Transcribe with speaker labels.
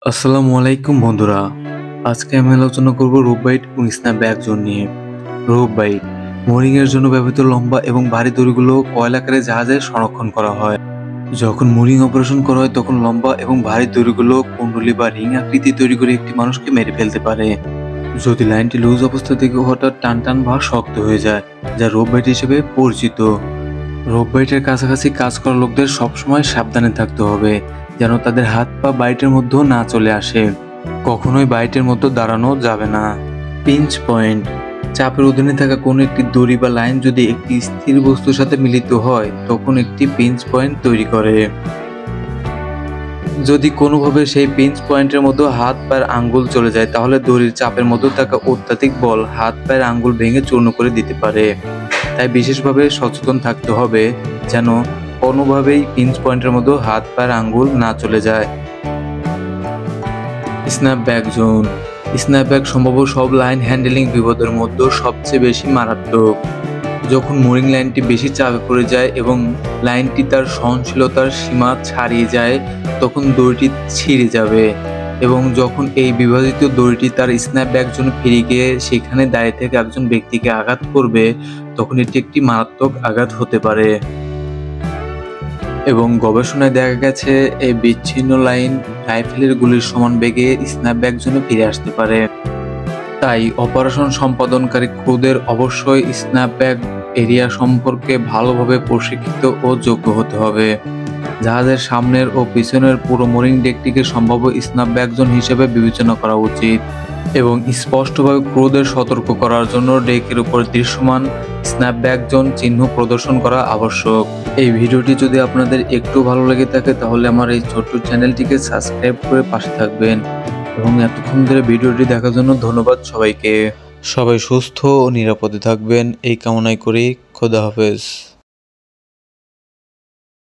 Speaker 1: আসসালামু আলাইকুম বন্ধুরা। আজকে আমি আলোচনা করব রোপ বাইট এবং স্ন্যাপব্যাক জোন নিয়ে। রোপ বাইট মোরিং এর জন্য ব্যবহৃত লম্বা এবং ভারী দড়িগুলো কয়েল আকারে জাহাজে সংরক্ষণ করা হয়। যখন মোরিং অপারেশন করা হয় তখন লম্বা এবং ভারী দড়িগুলো কুণ্ডলী বা রিং আকৃতি তৈরি করে একটি মানুষকে মেরে ফেলতে পারে যদি লাইনটি লুজ অবস্থা থেকে হঠাৎ টান টান বা শক্ত হয়ে যায়, যা রোপ বাইট হিসেবে পরিচিত। রোপ বাইটের কাছাকাছি কাজ করা লোকদের সবসময় সাবধানে থাকতে হবে, যেন তাদের হাত পা বাইটের মধ্যেও না চলে আসে। কখনোই বাইটের মধ্যে দাঁড়ানো যাবে না। পিঞ্চ পয়েন্ট চাপের অধীনে থাকা কোনো একটি দড়ি বা লাইন যদি একটি স্থির বস্তুর সাথে মিলিত হয় তখন একটি পিঞ্চ পয়েন্ট তৈরি করে। যদি কোনোভাবে সেই পিঞ্চ পয়েন্টের মধ্যে হাত পায়ের আঙ্গুল চলে যায় তাহলে দড়ির চাপের মধ্যে থাকা অত্যাধিক বল হাত পায়ের আঙ্গুল ভেঙে চূর্ণ করে দিতে পারে। তাই বিশেষভাবে সচেতন থাকতে হবে যেন কোনোভাবেই পিঞ্চ পয়েন্টের মধ্যে হাত পায়ের আঙ্গুল না চলে যায়। স্ন্যাপব্যাক জোন স্ন্যাপব্যাক সম্ভবত সব লাইন হ্যান্ডেলিং বিপদের মধ্যে সবচেয়ে বেশি মারাত্মক। যখন মোরিং লাইনটি বেশি চাপে পড়ে যায় এবং লাইনটি তার সহনশীলতার সীমা ছাড়িয়ে যায় তখন দড়িটি ছিঁড়ে যাবে, এবং যখন এই বিভাজিত দড়িটি তার স্ন্যাপব্যাক জোনে ফিরে গিয়ে সেখানে দাঁড়িয়ে থেকে একজন ব্যক্তিকে আঘাত করবে তখন এটি একটি মারাত্মক আঘাত হতে পারে। এবং গবেষণায় দেখা গেছে এই বিচ্ছিন্ন লাইন রাইফেলের গুলির সমান বেগে স্ন্যাপব্যাক জোনে ফিরে আসতে পারে। তাই অপারেশন সম্পাদনকারী ক্রুদের অবশ্যই স্ন্যাপব্যাক এরিয়া সম্পর্কে ভালোভাবে প্রশিক্ষিত ও যোগ্য হতে হবে। জাহাজের সামনের ও পিছনের পুরো মোরিং ডেকটিকে সম্ভাব্য স্ন্যাপব্যাক জোন হিসেবে বিবেচনা করা উচিত এবং স্পষ্টভাবে ক্রুদের সতর্ক করার জন্য ডেকের উপর দৃশ্যমান স্ন্যাপব্যাক জোন চিহ্ন প্রদর্শন করা আবশ্যক। এই ভিডিওটি যদি আপনাদের একটু ভালো লেগে থাকে তাহলে আমার এই ছোট্ট চ্যানেলটিকে সাবস্ক্রাইব করে পাশে থাকবেন এবং এতক্ষণ ধরে ভিডিওটি দেখার জন্য ধন্যবাদ সবাইকে। সবাই সুস্থ ও নিরাপদে থাকবেন এই কামনাই করি। খোদা হাফেজ।